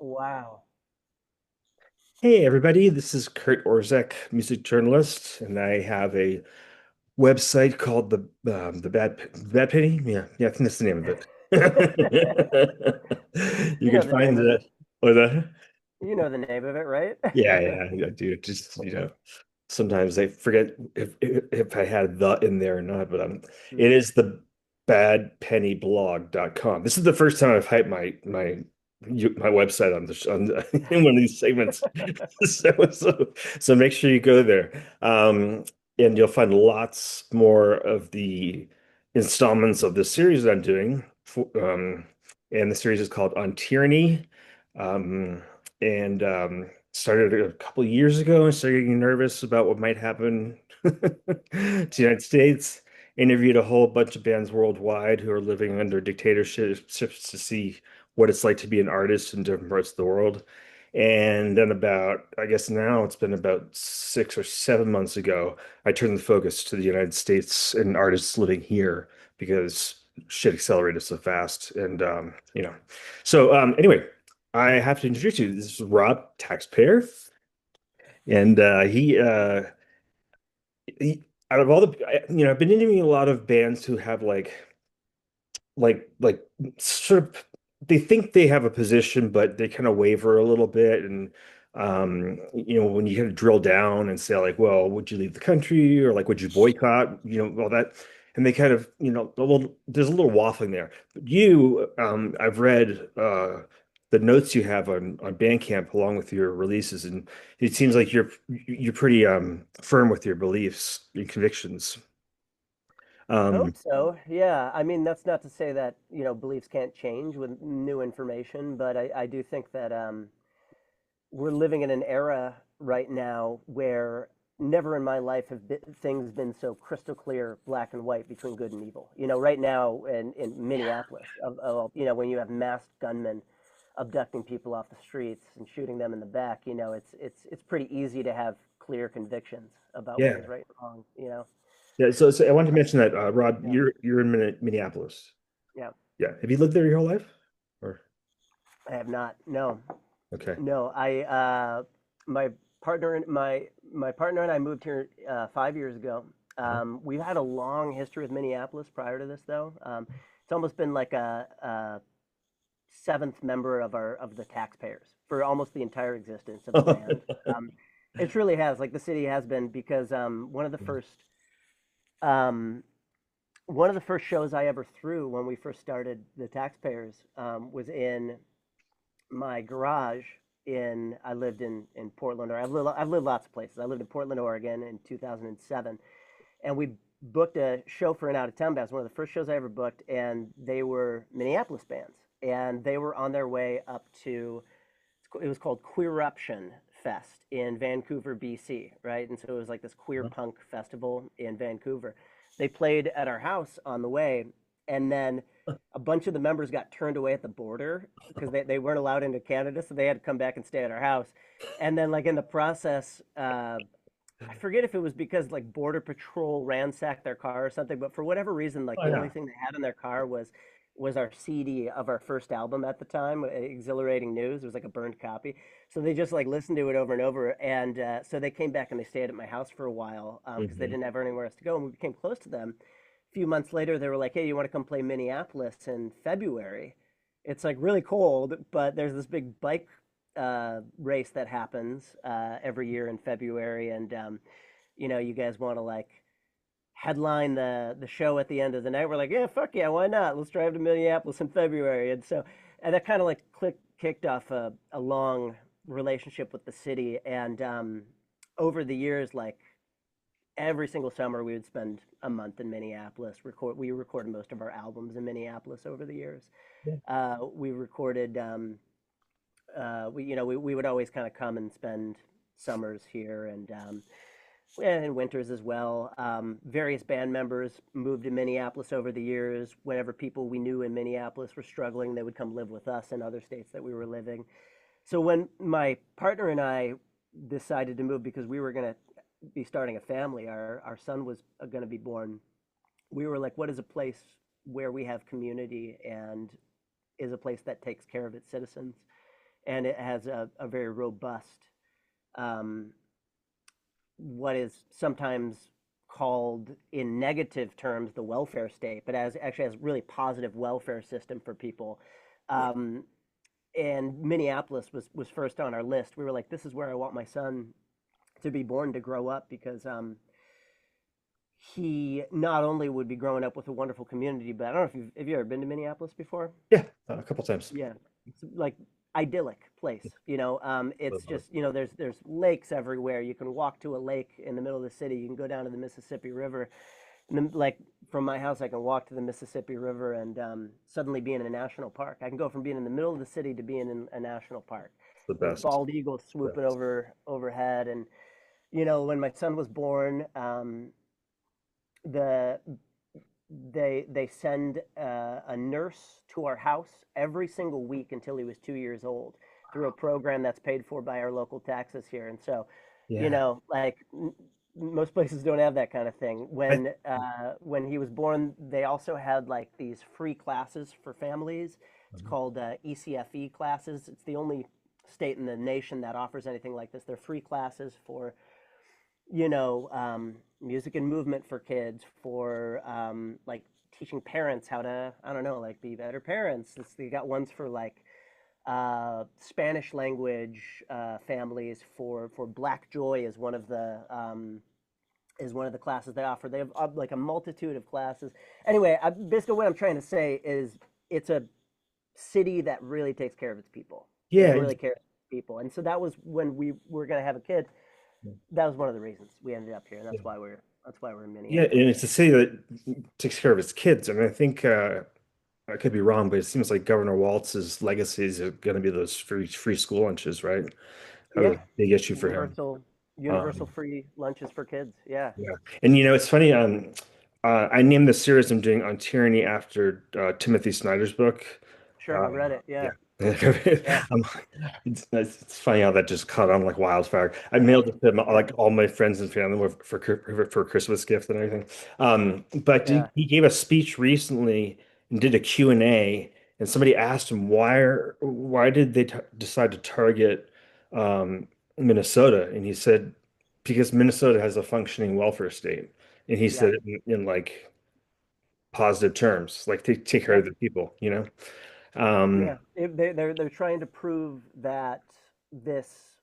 Wow. Hey everybody, this is Kurt Orzek, music journalist, and I have a website called the Bad Penny. Yeah, I think that's the name of it. You You can know the name find of it. the or the You know the name of it, right? yeah, I do. Just sometimes I forget if I had the in there or not, but it Hmm. is the badpennyblog.com. This is the first time I've hyped my website in one of these segments. So make sure you go there. And you'll find lots more of the installments of the series that I'm doing. And the series is called On Tyranny. Um, and started a couple of years ago and started getting nervous about what might happen to the United States. Interviewed a whole bunch of bands worldwide who are living under dictatorships to see what it's like to be an artist in different parts of the world. And then I guess now it's been about 6 or 7 months ago, I turned the focus to the United States and artists living here because shit accelerated so fast. Anyway, I have to introduce you. This is Rob, taxpayer, and out of all I've been interviewing a lot of bands who have like sort of they think they have a position, but they kind of waver a little bit. And when you kind of drill down and say like, well, would you leave the country or like would you boycott, all that, and they kind of, there's a little waffling there. But I've read the notes you have on Bandcamp along with your releases, and it seems like you're pretty firm with your beliefs and convictions. I hope Um, so. Yeah. I mean, that's not to say that, beliefs can't change with new information, but I do think that we're living in an era right now where never in my life have things been so crystal clear, black and white between good and evil. Right now in Minneapolis, when you have masked gunmen abducting people off the streets and shooting them in the back, it's pretty easy to have clear convictions about what is yeah. right and wrong. Yeah, so I wanted to mention that, Rob, Yeah, you're in Minneapolis. yeah. Yeah. Have you lived there your whole life? Or I have not. No, okay. no. My partner and I moved here 5 years ago. Uh-huh. We've had a long history with Minneapolis prior to this, though. It's almost been like a seventh member of the Taxpayers for almost the entire existence of the band. Um, it truly has, like the city has been, because um, one of the first shows I ever threw when we first started the Taxpayers was in my garage. I lived in Portland, or I've lived lots of places. I lived in Portland, Oregon in 2007, and we booked a show for an out of town band. It was one of the first shows I ever booked, and they were Minneapolis bands, and they were on their way up to, it was called Queeruption Fest in Vancouver, BC, right? And so it was like this queer punk festival in Vancouver. They played at our house on the way, and then a bunch of the members got turned away at the border because they weren't allowed into Canada, so they had to come back and stay at our house. And then, like in the process, I forget if it was because like Border Patrol ransacked their car or something, but for whatever reason, like Oh the only yeah. thing they had in their car was our CD of our first album at the time, Exhilarating News. It was like a burned copy. So they just like listened to it over and over. And so they came back and they stayed at my house for a while because they Hmm. didn't have anywhere else to go. And we became close to them. A few months later, they were like, hey, you want to come play Minneapolis in February? It's like really cold, but there's this big bike race that happens every year in February. And, you guys want to like headline the show at the end of the night. We're like, yeah, fuck yeah, why not? Let's drive to Minneapolis in February. And that kind of like kicked off a long relationship with the city. And over the years, like every single summer, we would spend a month in Minneapolis. We recorded most of our albums in Minneapolis over the years. Yeah. We recorded. We would always kind of come and spend summers here, and winters as well. Various band members moved to Minneapolis over the years. Whenever people we knew in Minneapolis were struggling, they would come live with us in other states that we were living. So when my partner and I decided to move because we were going to be starting a family, our son was going to be born. We were like, what is a place where we have community and is a place that takes care of its citizens? and it has a very robust, um, what is sometimes called in negative terms the welfare state, but as actually has really positive welfare system for people. Um, and Minneapolis was first on our list. We were like, this is where I want my son to be born to grow up because he not only would be growing up with a wonderful community, but I don't know if have you ever been to Minneapolis before? Yeah, a couple times. Yeah, it's like idyllic place. It's Love it. just there's lakes everywhere. You can walk to a lake in the middle of the city. You can go down to the Mississippi River. And then, like from my house, I can walk to the Mississippi River and suddenly be in a national park. I can go from being in the middle of the city to being in a national park It's the with best. bald eagles swooping Best. overhead. And when my son was born, the they send a nurse to our house every single week until he was 2 years old through a program that's paid for by our local taxes here. And so, Yeah. like most places don't have that kind of thing. I, When he was born, they also had like these free classes for families. It's called ECFE classes. It's the only state in the nation that offers anything like this. They're free classes for music and movement for kids, for like teaching parents how to, I don't know, like be better parents. They got ones for like Spanish language families. For Black Joy is one of the classes they offer. They have like a multitude of classes. Anyway, basically what I'm trying to say is it's a city that really takes care of its people. It yeah. really cares for people, and so that was when we were going to have a kid. That was one of the reasons we ended up here, and that's why we're in Yeah, and Minneapolis. it's a city that takes care of its kids. And I think I could be wrong, but it seems like Governor Walz's legacies are going to be those free school lunches, right? That was Yeah, a big issue for him. universal universal Um, free lunches for kids. Yeah, yeah, and it's funny. I named the series I'm doing on tyranny after Timothy Snyder's book. sure, I Um, read it. yeah. Yeah, yeah, Um, it's funny how that just caught on like wildfire. I yeah, mailed it to yeah, like all my friends and family for Christmas gift and everything. But yeah, he gave a speech recently and did a Q&A, and somebody asked him why did they t decide to target um, Minnesota, and he said because Minnesota has a functioning welfare state, and he yeah, said it in like positive terms, like they take care yeah, of the people, you know. Um, yeah. They're trying to prove that this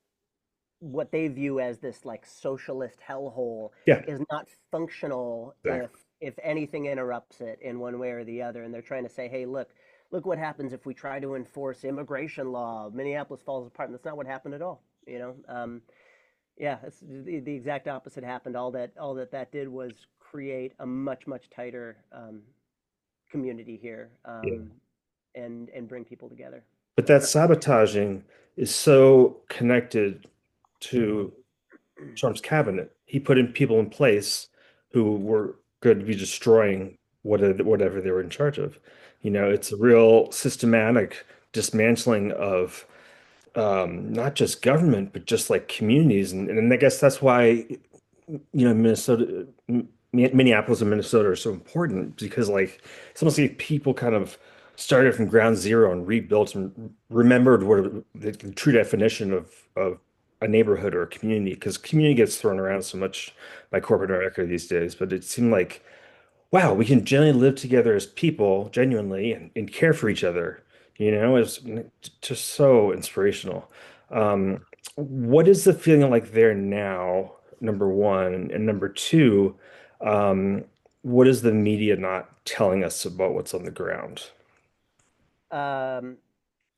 what they view as this like socialist hellhole yeah, is not functional exactly. if anything interrupts it in one way or the other. And they're trying to say, hey, look what happens if we try to enforce immigration law. Minneapolis falls apart. And that's not what happened at all. Yeah, it's the exact opposite happened. All that did was create a much tighter community here, Yeah. and bring people together. But that sabotaging is so connected to Trump's cabinet. He put in people in place who were going to be destroying whatever they were in charge of. It's a real systematic dismantling of not just government, but just like communities. And I guess that's why, Minneapolis and Minnesota are so important because like it's almost like people kind of started from ground zero and rebuilt and remembered what the true definition of a neighborhood or a community, because community gets thrown around so much by corporate America these days, but it seemed like wow, we can genuinely live together as people, genuinely, and care for each other. It's just so inspirational. What is the feeling like there now, number one? And number two, um, what is the media not telling us about what's on the ground? Um,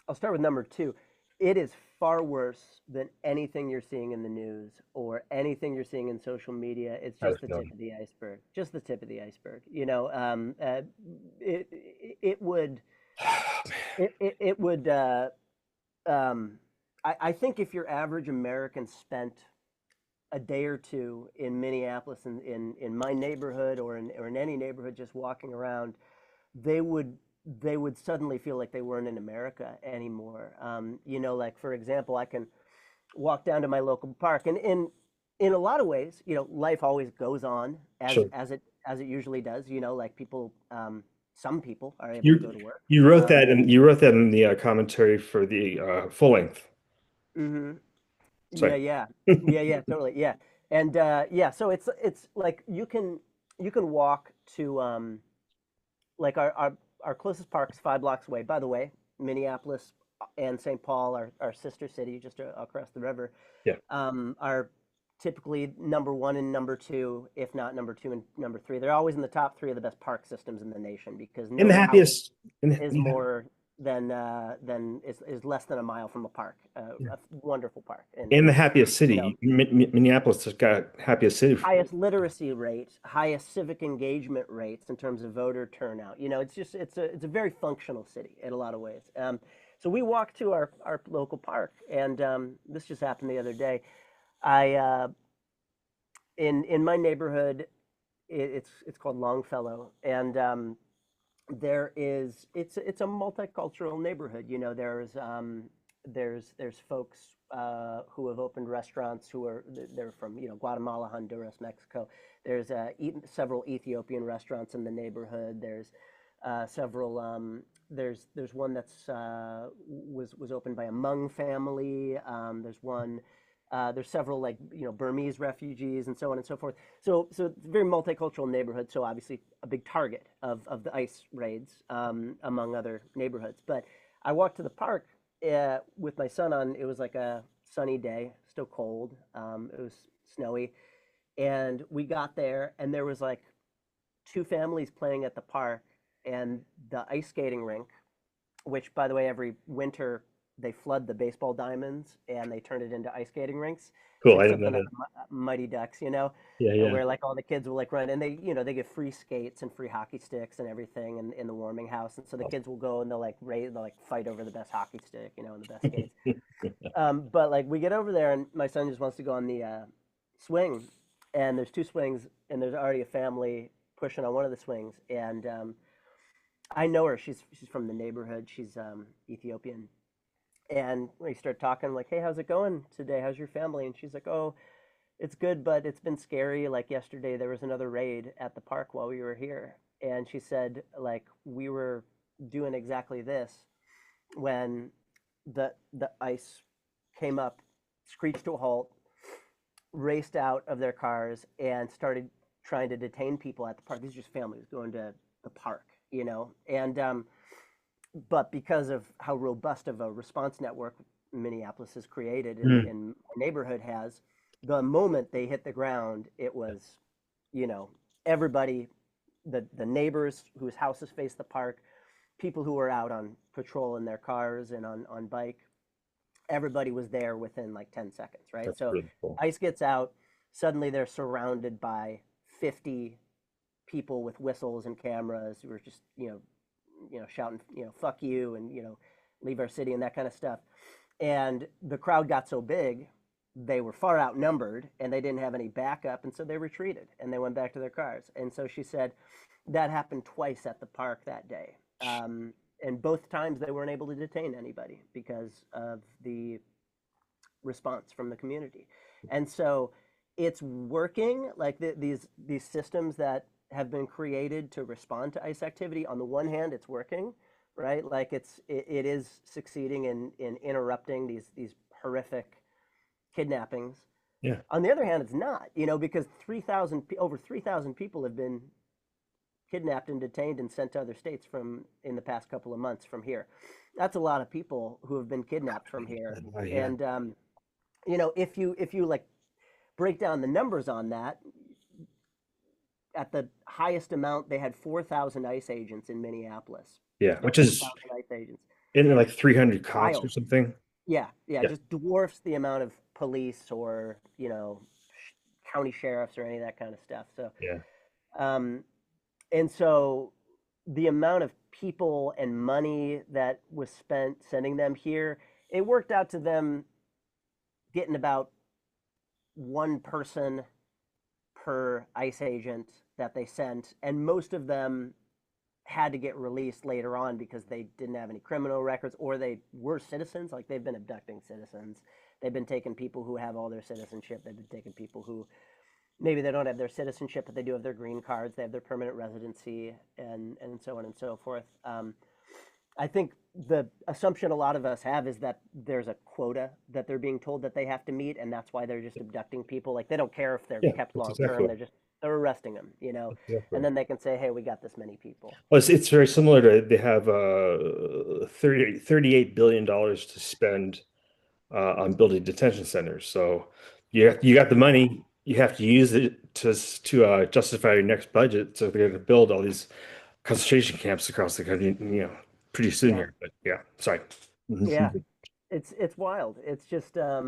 I'll start with number two. It is far worse than anything you're seeing in the news or anything you're seeing in social media. It's I was just the tip feeling. of the iceberg. Just the tip of the iceberg. It would it would um, I think if your average American spent a day or two in Minneapolis in my neighborhood or in any neighborhood just walking around, they would they would suddenly feel like they weren't in America anymore. Like for example, I can walk down to my local park, and in a lot of ways, life always goes on as Sure. as it usually does. Like people. some people are able to go You to work. you wrote that in the commentary for the full length. Hmm. Yeah, Sorry. yeah, yeah, yeah, totally, yeah, and yeah. So it's like you can walk to like our closest park's 5 blocks away. By the way, Minneapolis and St. Paul, our sister city, just across the river, Yeah. are typically number one and number two, if not number two and number three. They're always in the top three of the best park systems in the nation because In no the house happiest in is the, more than is less than a mile from a park. yeah. A wonderful park, and In the happiest you know city. Minneapolis has got happiest city. highest literacy rates, highest civic engagement rates in terms of voter turnout. It's just it's a very functional city in a lot of ways. So we walked to our local park, and this just happened the other day. I in my neighborhood, it's called Longfellow, and it's a multicultural neighborhood. There's folks who have opened restaurants they're from Guatemala, Honduras, Mexico. There's several Ethiopian restaurants in the neighborhood. Several there's one that's was opened by a Hmong family. There's several like Burmese refugees and so on and so forth. So it's a very multicultural neighborhood. So obviously a big target of the ICE raids, among other neighborhoods. But I walked to the park with my son on. It was like a sunny day, still cold. It was snowy, and we got there, and there was like two families playing at the park, and the ice skating rink, which by the way, every winter they flood the baseball diamonds and they turn it into ice skating rinks. It's Cool. like I didn't know something out that. of Mighty Ducks, Yeah, yeah. where like all the kids will like run and they get free skates and free hockey sticks and everything in the warming house. And so the kids will go and they'll like fight over the best hockey stick, and the best skates. But like we get over there and my son just wants to go on the swing, and there's two swings and there's already a family pushing on one of the swings, and I know her. She's from the neighborhood. She's Ethiopian, and we start talking like, "Hey, how's it going today? How's your family?" And she's like, "Oh, it's good, but it's been scary. Like yesterday, there was another raid at the park while we were here." And she said, like, we were doing exactly this when the ice came up, screeched to a halt, raced out of their cars, and started trying to detain people at the park. These are just families going to the park, and but because of how robust of a response network Minneapolis has created Mm. and neighborhood has, the moment they hit the ground, it was, everybody, the neighbors whose houses face the park, people who were out on patrol in their cars and on bike, everybody was there within like 10 seconds, right? That's So really cool. ICE gets out, suddenly they're surrounded by 50 people with whistles and cameras who are just, shouting, fuck you and, leave our city and that kind of stuff. And the crowd got so big, they were far outnumbered and they didn't have any backup. And so they retreated and they went back to their cars. And so she said that happened twice at the park that day. And both times they weren't able to detain anybody because of the response from the community. And so it's working like these systems that have been created to respond to ICE activity. On the one hand, it's working, right? Like it is succeeding in interrupting these horrific kidnappings. Yeah. On the other hand, it's not, because over 3,000 people have been kidnapped and detained and sent to other states from in the past couple of months from here. That's a lot of people who have been kidnapped from here. Yeah. And if you like break down the numbers on that, at the highest amount, they had 4,000 ICE agents in Minneapolis. Yeah. Which is 4,000 ICE agents. in like 300 cops or Wild. something. Yeah, yeah, Yeah. just dwarfs the amount of police or county sheriffs or any of that kind of stuff. So, Yeah. um, and so the amount of people and money that was spent sending them here, it worked out to them getting about one person per ICE agent that they sent, and most of them had to get released later on because they didn't have any criminal records or they were citizens. Like they've been abducting citizens, they've been taking people who have all their citizenship, they've been taking people who maybe they don't have their citizenship, but they do have their green cards, they have their permanent residency, and so on and so forth. I think the assumption a lot of us have is that there's a quota that they're being told that they have to meet, and that's why they're just abducting people. Like they don't care if they're Yeah, kept that's long exactly term; right. they're arresting them, Exactly. and then they can say, "Hey, we got this many people." Well, it's very similar to they have 38 billion dollars to spend on building detention centers. So you got the Yeah, money, you have to use it to justify your next budget. So they're going to build all these concentration camps across the country, pretty soon yeah, here. But yeah, sorry. yeah. It's wild. It's just yeah,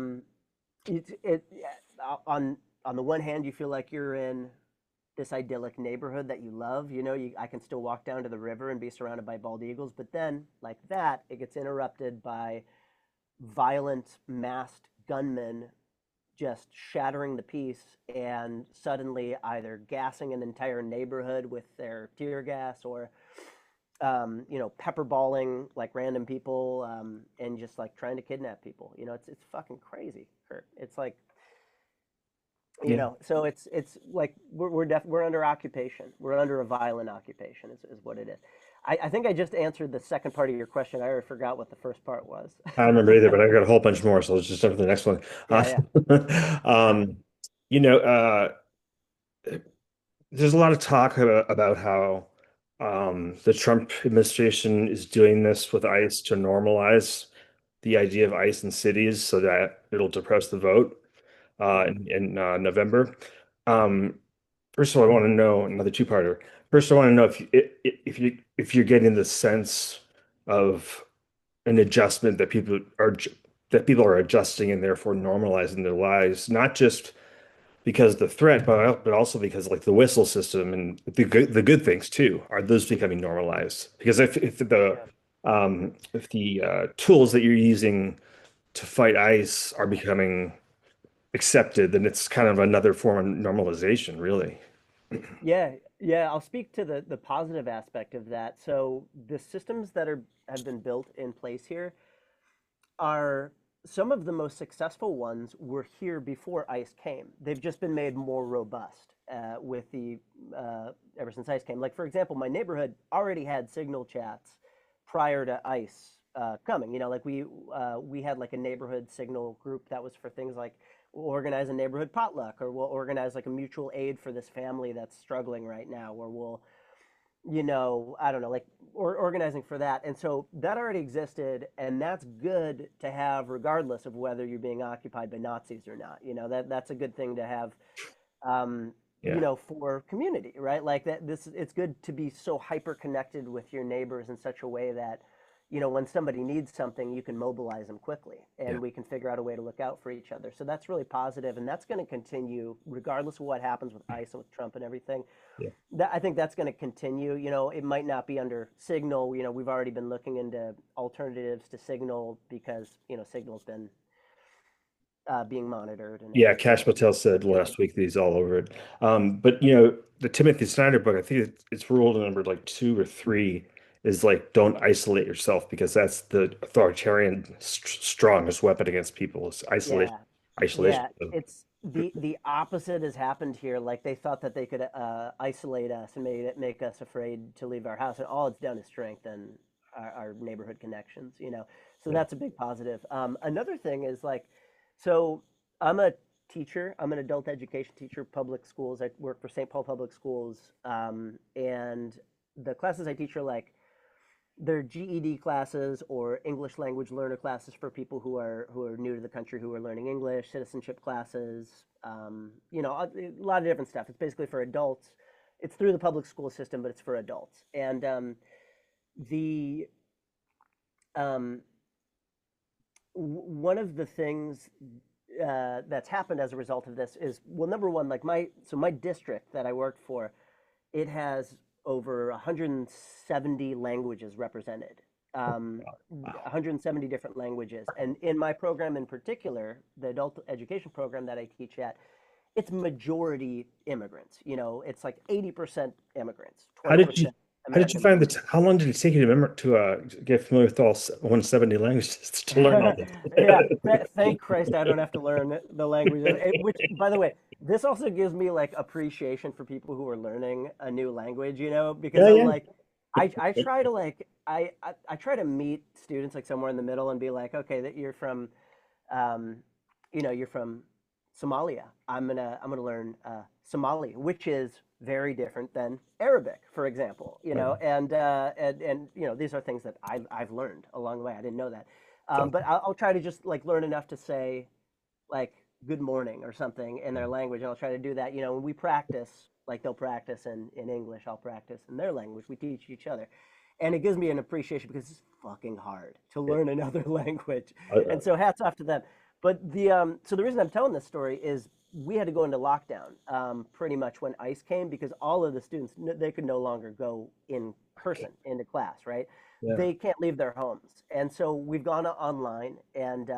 on the one hand, you feel like you're in this idyllic neighborhood that you love. I can still walk down to the river and be surrounded by bald eagles, but then like that, it gets interrupted by violent masked gunmen just shattering the peace and suddenly either gassing an entire neighborhood with their tear gas or pepper balling like random people and just like trying to kidnap people. It's fucking crazy, Kurt. It's like Yeah. so it's like we're under occupation. We're under a violent occupation is what it is. I think I just answered the second part of your question. I already forgot what the first part was. I don't remember either, but I got a whole bunch more, so let's just jump to the next one. Uh, Yeah, yeah, um, you know, there's a lot of talk about how the Trump administration is doing this with ICE to normalize the idea of ICE in cities so that it'll depress the vote yeah. in November. Um, First of all, I want to know another two-parter. First, I want to know if you're getting the sense of an adjustment that people are adjusting and therefore normalizing their lives, not just because of the threat, but also because like the whistle system and the good things too, are those becoming normalized? Because Yeah. if the tools that you're using to fight ICE are becoming accepted, then it's kind of another form of normalization, really. Yeah, yeah, I'll speak to the positive aspect of that. So the systems that have been built in place here are some of the most successful ones were here before ICE came. They've just been made more robust with the ever since ICE came. Like for example, my neighborhood already had signal chats prior to ICE coming. Like we had like a neighborhood signal group that was for things like we'll organize a neighborhood potluck, or we'll organize like a mutual aid for this family that's struggling right now, or we'll I don't know, like or organizing for that. And so that already existed, and that's good to have regardless of whether you're being occupied by Nazis or not. That's a good thing to have Yeah. for community, right? Like that it's good to be so hyper connected with your neighbors in such a way that when somebody needs something, you can mobilize them quickly Yeah. and we can figure out a way to look out for each other. So that's really positive, and that's going to continue regardless of what happens with ICE and with Trump and everything. Yeah. I think that's going to continue. It might not be under Signal. We've already been looking into alternatives to Signal because Signal's been being monitored and Yeah, everything. Cash Patel said Yeah, last week that he's all over it. But the Timothy Snyder book, I think it's ruled number like 2 or 3 is like don't isolate yourself because that's the authoritarian strongest weapon against people is isolation. yeah, Isolation. yeah. It's the opposite has happened here. Like they thought that they could isolate us and make us afraid to leave our house, and all it's done is strengthen our neighborhood connections. So Yeah. that's a big positive. Another thing is like, so I'm a teacher. I'm an adult education teacher, public schools. I work for St. Paul Public Schools, and the classes I teach are like they're GED classes or English language learner classes for people who are new to the country who are learning English, citizenship classes, a lot of different stuff. It's basically for adults. It's through the public school system, but it's for adults. And the um, one of the things that's happened as a result of this is, well, number one, like my district that I worked for, it has over 170 languages represented. Wow. 170 different languages. And in my program in particular, the adult education program that I teach at, it's majority immigrants. It's like 80% immigrants, How did you 20%. How did you American find born. the how long did it take you to remember to get familiar with all 170 languages to learn all Yeah, this? thank Christ I don't have to learn the language. Which, by the way, this also gives me like appreciation for people who are learning a new language, because Yeah, I'm yeah. like, I try to like, I try to meet students like somewhere in the middle and be like, okay, that you're from, um, you're from Somalia. I'm gonna learn Somali, which is very different than Arabic, for example. Right. And these are things that I've learned along the way. I didn't know that, Got but I'll try to just like learn enough to say like good morning or something in their language, and I'll try to do that. When we practice, like they'll practice in English, I'll practice in their language. We teach each other, and it gives me an appreciation because it's fucking hard to it. learn another language. Uh, And so hats off to them. But the reason I'm telling this story is we had to go into lockdown pretty much when ICE came because all of the students they could no longer go in person into class, right? yeah. They can't leave their homes, and so we've gone online and.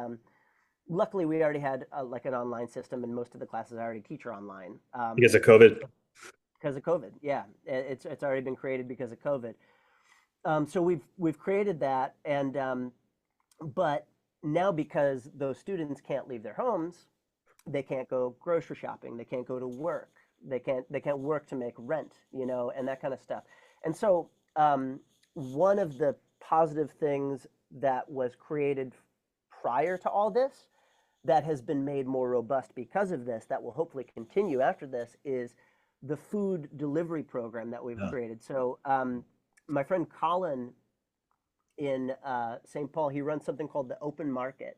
Luckily, we already had like an online system, and most of the classes I already teach are online Because of COVID. because of COVID. Yeah, it's already been created because of COVID. So we've created that, and but now because those students can't leave their homes, they can't go grocery shopping, they can't go to work, they can't work to make rent, and that kind of stuff. And so one of the positive things that was created prior to all this that has been made more robust because of this, that will hopefully continue after this, is the food delivery program that we've Yeah. created. So, my friend Colin in St. Paul, he runs something called the Open Market.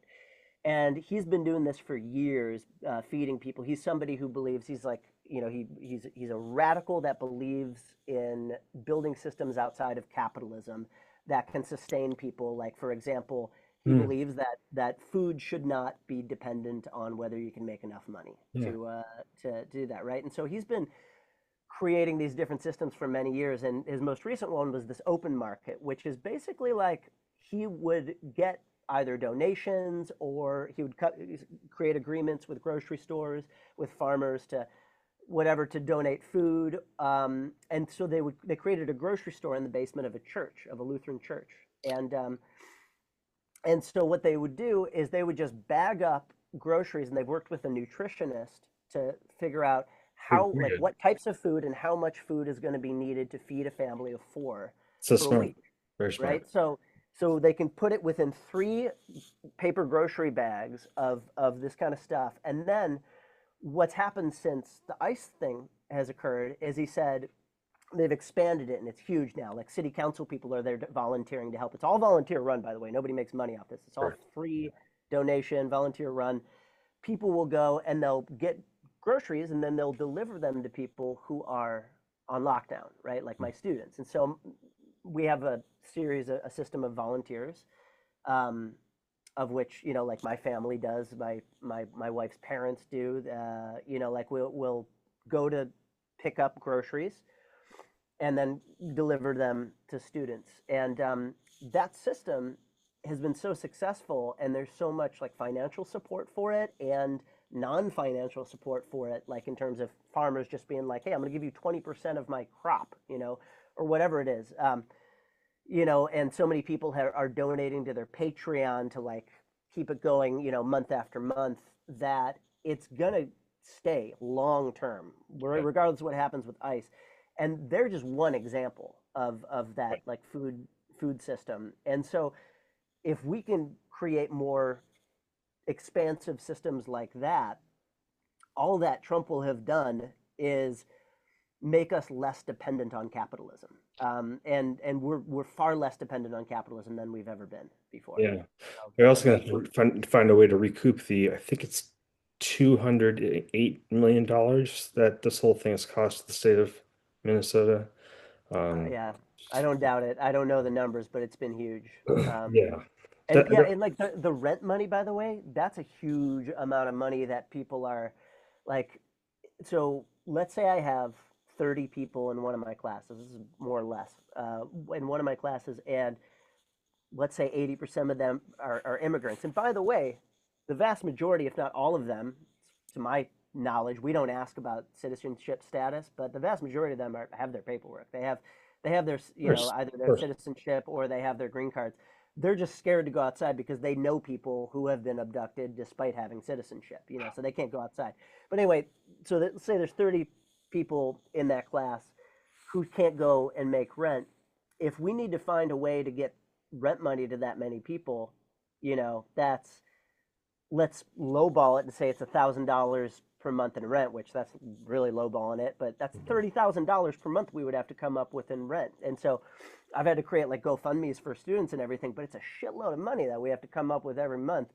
And he's been doing this for years, feeding people. He's somebody who believes he's like, he's a radical that believes in building systems outside of capitalism that can sustain people. Like, for example, he Hmm. believes that food should not be dependent on whether you can make enough money Yeah. to do that, right? And so he's been creating these different systems for many years. And his most recent one was this open market, which is basically like he would get either donations or he would create agreements with grocery stores, with farmers to whatever to donate food. And so they created a grocery store in the basement of a church, of a Lutheran church. And so what they would do is they would just bag up groceries, and they've worked with a nutritionist to figure out Very how, like, good. what types of food and how much food is going to be needed to feed a family of four So for a smart. week, Very smart. right? So they can put it within 3 paper grocery bags of this kind of stuff, and then what's happened since the ICE thing has occurred is he said they've expanded it and it's huge now. Like city council people are there volunteering to help. It's all volunteer run, by the way. Nobody makes money off this. It's all Sure. free donation, volunteer run. People will go and they'll get groceries and then they'll deliver them to people who are on lockdown, right? Like my students. And so we have a system of volunteers, um, of which like my family does, my wife's parents do. Like we'll go to pick up groceries and then deliver them to students. And that system has been so successful, and there's so much like financial support for it and non-financial support for it, like in terms of farmers just being like, "Hey, I'm going to give you 20% of my crop," or whatever it is. And so many people are donating to their Patreon to like keep it going, month after month. That it's gonna stay long term, Yeah. regardless of what happens with ICE. And they're just one example of that Right. like food system. And so if we can create more expansive systems like that, all that Trump will have done is make us less dependent on capitalism. And we're far less dependent on capitalism than we've ever been before. Yeah. They're So also that's going to find a way to recoup I think it's $208 million that this whole thing has cost the state of Minnesota. Um, yeah, I don't doubt it. I don't know the numbers, but it's been huge. yeah. And That, yeah, and like the rent money, by the way, that's a huge amount of money that people are like. So let's say I have 30 people in one of my classes. This is more or less in one of my classes, and let's say 80% of them are immigrants. And by the way, the vast majority, if not all of them, to my knowledge, we don't ask about citizenship status, but the vast majority of them have their paperwork. They have their, course, either of their course. citizenship or they have their green cards. They're just scared to go outside because they know people who have been abducted despite having citizenship, so they can't go outside. But anyway, so let's say there's 30 people in that class who can't go and make rent. If we need to find a way to get rent money to that many people, that's let's lowball it and say it's $1,000 per month in rent, which that's really lowballing it, but that's $30,000 per month we would have to come up with in rent. And so I've had to create like GoFundMe's for students and everything, but it's a shitload of money that we have to come up with every month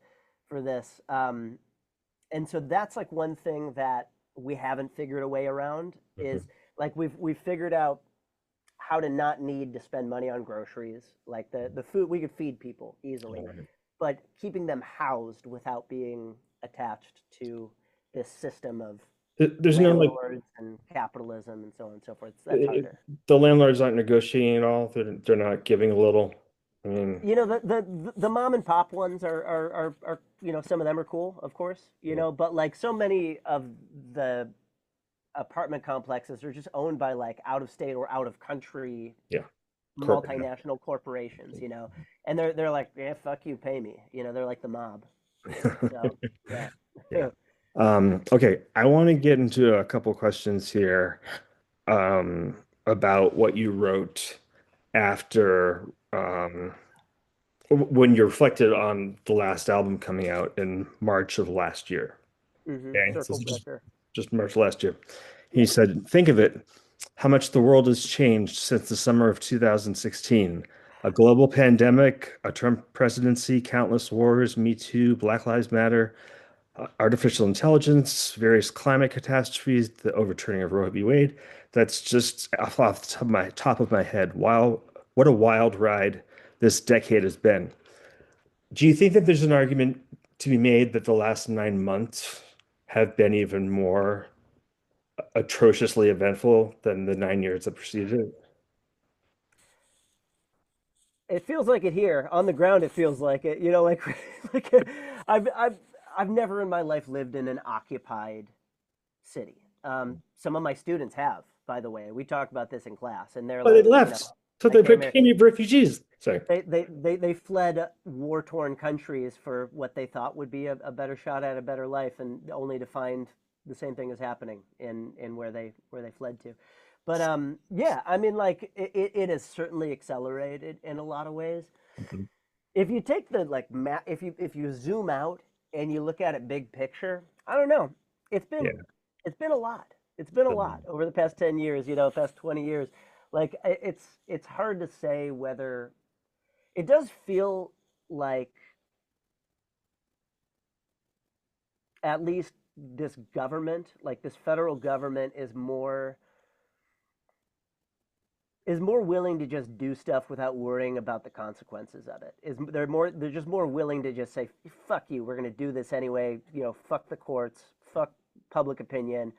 for this. And so that's like one thing that we haven't figured a way around is Mhm. like we've figured out how to not need to spend money on groceries. Like the food we could feed people easily, All right. but keeping them housed without being attached to this system of There's no like landlords and capitalism and so on and so forth. That's it, harder. the landlords aren't negotiating at all. They're not giving a little. I mean, The mom and pop ones are some of them are cool, of course, yeah, but like so many of the apartment complexes are just owned by like out of state or out of country yeah, corporate. multinational corporations, and they're like, yeah, fuck you, pay me, they're like the mob. So yeah. Yeah. Okay, I want to get into a couple questions here about what you wrote after when you reflected on the last album coming out in March of last year. Okay, so Circle this is breaker. just March last year. He Yeah. said, think of it, how much the world has changed since the summer of 2016. A global pandemic, a Trump presidency, countless wars, Me Too, Black Lives Matter, artificial intelligence, various climate catastrophes, the overturning of Roe v. Wade. That's just off the top of my head. Wow, what a wild ride this decade has been. Do you think that there's an argument to be made that the last 9 months have been even more atrociously eventful than the 9 years that preceded it? It feels like it here on the ground. It feels like it. Like like I've I've I've never in my life lived in an occupied city. Some of my students have, by the way. We talk about this in class, and they're Oh, they like, left. So they they came here. became refugees. Sorry. They fled war torn countries for what they thought would be a better shot at a better life, and only to find the same thing is happening in where they fled to. But yeah, I mean, like it has certainly accelerated in a lot of ways. Mhm. If you take the like map, if you zoom out and you look at it big picture, I don't know. It's been Yeah. it's been a lot. It's been a lot Um, over the past 10 years. Past 20 years. Like it's hard to say whether it does feel like at least this government, like this federal government, is more willing to just do stuff without worrying about the consequences of it. They're just more willing to just say, fuck you, we're gonna do this anyway, fuck the courts, fuck public opinion,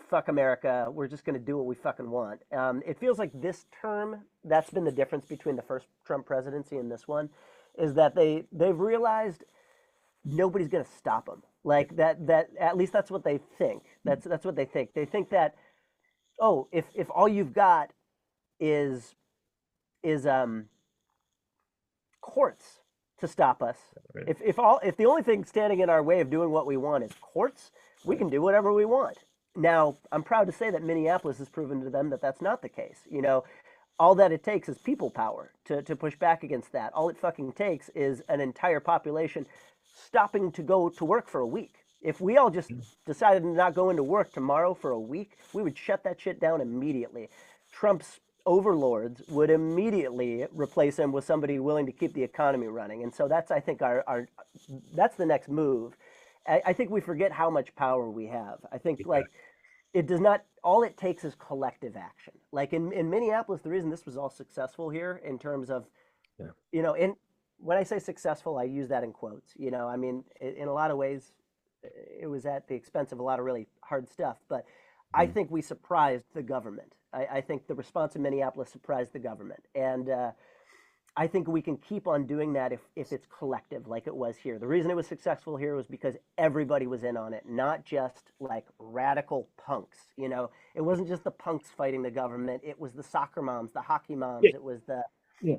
fuck America, we're just gonna do what we fucking want. It feels like this term, that's been the difference between the first Trump presidency and this one, is that they've realized nobody's going to stop them. Like that at least that's what they think. That's what they think. They think that, oh, if all you've got is is courts to stop us. right. If the only thing standing in our way of doing what we want is courts, we can do whatever we want. Now, I'm proud to say that Minneapolis has proven to them that that's not the case. All that it takes is people power to push back against that. All it fucking takes is an entire population stopping to go to work for a week. If we all just decided to not go into work tomorrow for a week, we would shut that shit down immediately. Trump's overlords would immediately replace him with somebody willing to keep the economy running. And so that's, I think, our that's the next move. I think we forget how much power we have. I think Yeah. like it does not all it takes is collective action. Like in Minneapolis, the reason this was all successful here in terms of, Yeah. in when I say successful, I use that in quotes. I mean, in a lot of ways, it was at the expense of a lot of really hard stuff. But I Mhm. think we surprised the government. I think the response in Minneapolis surprised the government. And I think we can keep on doing that if it's collective, like it was here. The reason it was successful here was because everybody was in on it, not just like radical punks. You know, it wasn't just the punks fighting the government. It was the soccer moms, the hockey Yeah, moms. It was the, yeah.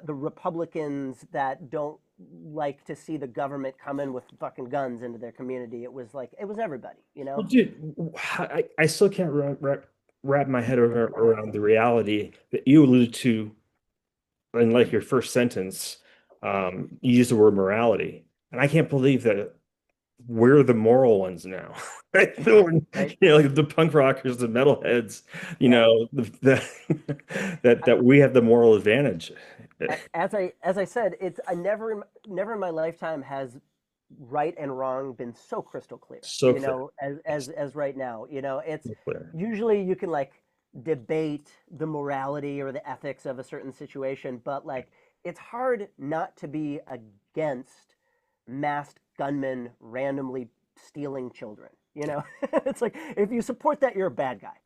the Republicans that don't like to see the government come in with fucking guns into their community. It was like it was everybody. You Well, know. dude, I still can't wrap my head around the reality that you alluded to in like your first sentence. You used the word morality, and I can't believe that we're the moral ones now. Right? Yeah. Right. Like the punk rockers, the metalheads, Yeah. that we have the moral advantage. As I said, it's I never in my lifetime has right and wrong been so crystal clear. So clear. As right now, it's So clear. usually you can like debate the morality or the ethics of a certain situation, but like it's hard not to be against masked gunmen randomly stealing children. It's like if you support that, you're a bad guy.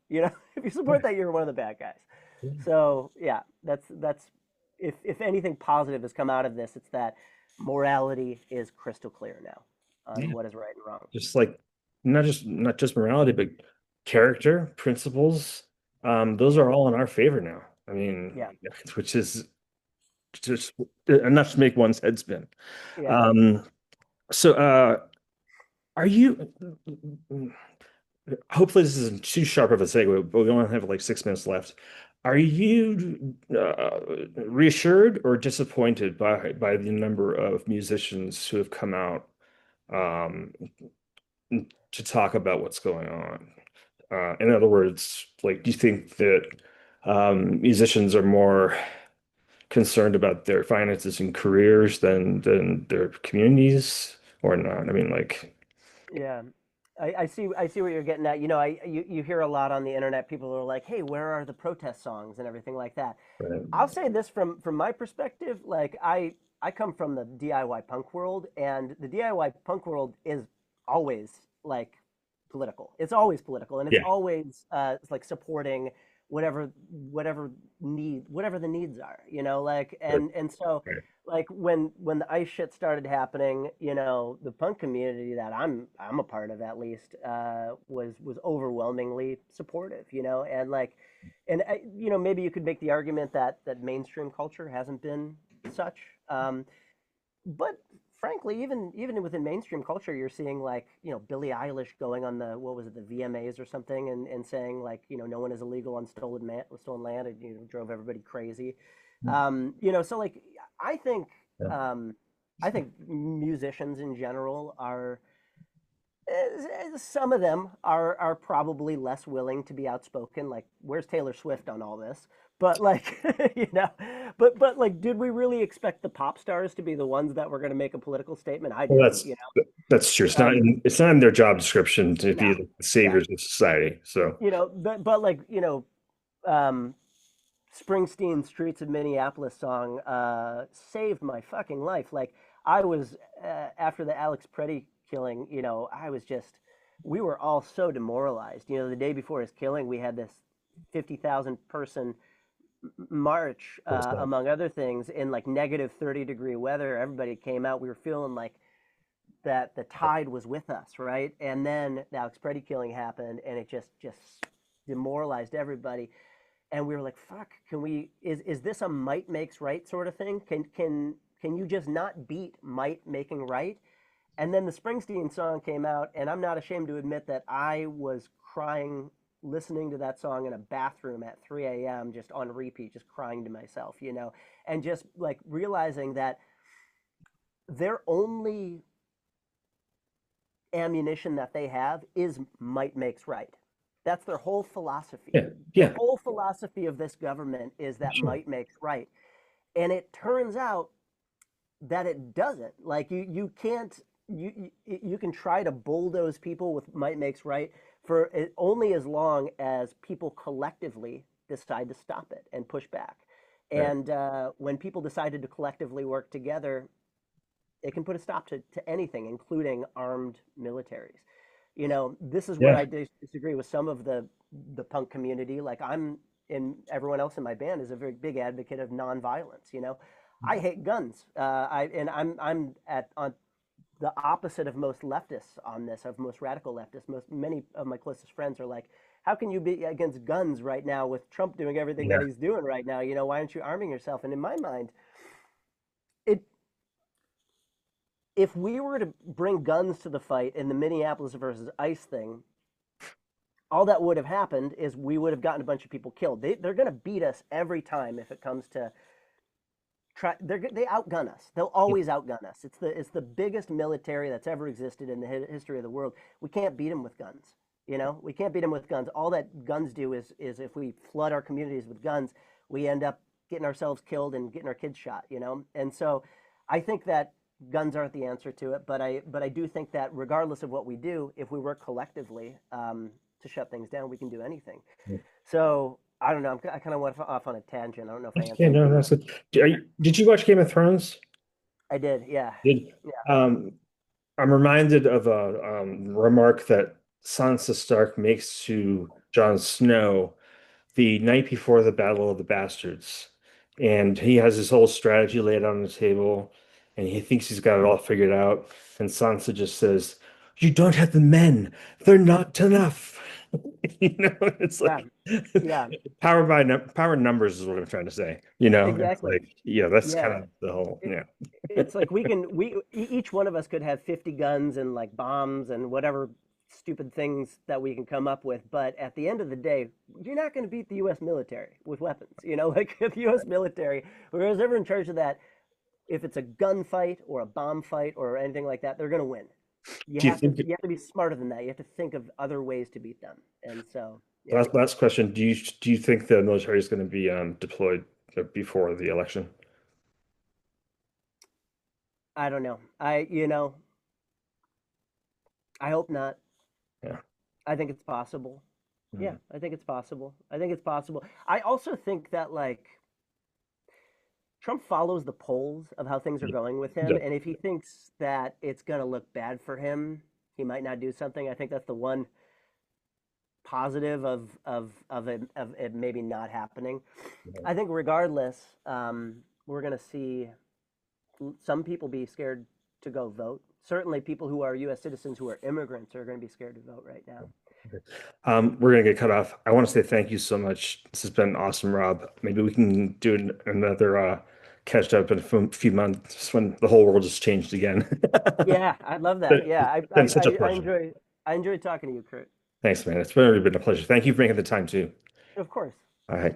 If you support that, you're one of the bad guys. So yeah, that's if anything positive has come out of this, it's that morality is crystal clear now on Yeah. what is right and wrong. Just like not just morality, but character, principles. Those Yeah, are all in our favor now. I yeah, mean, which is just enough to make one's head spin. yeah. Um, so are you hopefully this isn't too sharp of a segue, but we only have like 6 minutes left. Are you reassured or disappointed by the number of musicians who have come out um, to talk about what's going on? In other words, like, do you think that musicians are more concerned about their finances and careers than their communities or not? I mean, like, Yeah, I see what you're getting at. You hear a lot on the internet. People are like, "Hey, where are the protest songs and everything like that?" I'll right, say this from my perspective. Like I come from the DIY punk world, and the DIY punk world is always like political. It's always political, and it's yeah, always it's like supporting whatever whatever the needs are. Like right, and so right. like when the ice shit started happening, the punk community that I'm a part of at least was overwhelmingly supportive, and like maybe you could make the argument that mainstream culture hasn't been such. But frankly, even within mainstream culture, you're seeing like Billie Eilish going on the what was it, the VMAs or something, and saying like no one is illegal on stolen land, and drove everybody crazy. So like I think Yeah. um, I think musicians in general are some of them are probably less willing to be outspoken. Like, where's Taylor Swift on all this? But like, but like, did we really expect the pop stars to be the ones that were going to make a political statement? I Well, didn't. that's true. Um, It's not in their job description to be no, the yeah, saviors of society. So but like um, Springsteen's "Streets of Minneapolis" song saved my fucking life. Like I was after the Alex Preddy killing, I was just we were all so demoralized. The day before his killing, we had this 50,000 person march, among other things, in like negative 30-degree weather. Everybody came out. We were feeling like that the tide was with us, right? And then the Alex Preddy killing happened, and it just demoralized everybody. And we were like, "Fuck! Can we? Is this a might makes right sort of thing? Can you just not beat might making right?" And then the Springsteen song came out, and I'm not ashamed to admit that I was crying listening to that song in a bathroom at 3 a.m. just on repeat, just crying to myself, and just like realizing that their only ammunition that they have is might makes right. That's their whole philosophy. yeah, The yeah, whole philosophy of this government is that sure. might makes right. And it turns out that it doesn't. Like you can't you can try to bulldoze people with might makes right for only as long as people collectively decide to stop it and push back. Right. And when people decided to collectively work together, it can put a stop to anything, including armed militaries. This is where Yeah. I disagree with some of the punk community. Like I'm and everyone else in my band is a very big advocate of nonviolence. I hate guns. I'm at on the opposite of most leftists on this, of most radical leftists. Many of my closest friends are like, "How can you be against guns right now with Trump doing everything that Yeah. he's doing right now? You know, why aren't you arming yourself?" And in my mind, it if we were to bring guns to the fight in the Minneapolis versus ICE thing, all that would have happened is we would have gotten a bunch of people killed. They're going to beat us every time if it comes to they outgun us. They'll always outgun us. It's the biggest military that's ever existed in the history of the world. We can't beat them with guns. You know, we can't beat them with guns. All that guns do is if we flood our communities with guns, we end up getting ourselves killed and getting our kids shot. You know, and so I think that guns aren't the answer to it. But I do think that regardless of what we do, if we work collectively to shut things down, we can do anything. So I don't know. I kind of went off on a tangent. I don't know if I Yeah, answered no, the. that's it. Did you watch Game of Thrones? I did, yeah. Did Yeah. um, I'm reminded of a remark that Sansa Stark makes to Jon Snow the night before the Battle of the Bastards. And he has his whole strategy laid out on the table, and he thinks he's got it all figured out. And Sansa just says, "You don't have the men. They're not enough." It's Yeah. like Yeah. power numbers is what I'm trying to say. It's Exactly. like, yeah, that's kind Yeah. of the whole, It, yeah. it's like each one of us could have 50 guns and like bombs and whatever stupid things that we can come up with, but at the end of the day, you're not going to beat the US military with weapons. You know, like the US military, whoever's ever in charge of that, if it's a gunfight or a bomb fight or anything like that, they're going to win. You Do you have to think, you have to be smarter than that. You have to think of other ways to beat them. And so, yeah. last question, do you think the military is going to be deployed before the election? I don't know. I hope not. Yeah. I think it's possible. Yeah, Mhm. I think it's possible. I think it's possible. I also think that like Trump follows the polls of how things are going with him, Yeah. and if he thinks that it's going to look bad for him, he might not do something. I think that's the one positive of it maybe not happening. Yeah. I think regardless, we're going to see some people be scared to go vote. Certainly, people who are U.S. citizens who are immigrants are going to be scared to vote right now. Okay. We're gonna get cut off. I want to say thank you so much. This has been awesome, Rob. Maybe we can do another catch up in a few months when the whole world has changed again. Yeah, I love But that. Yeah, it's been such a I pleasure. enjoy talking to you, Kurt. Thanks, man. It's really been a pleasure. Thank you for making the time too. Of course. All right.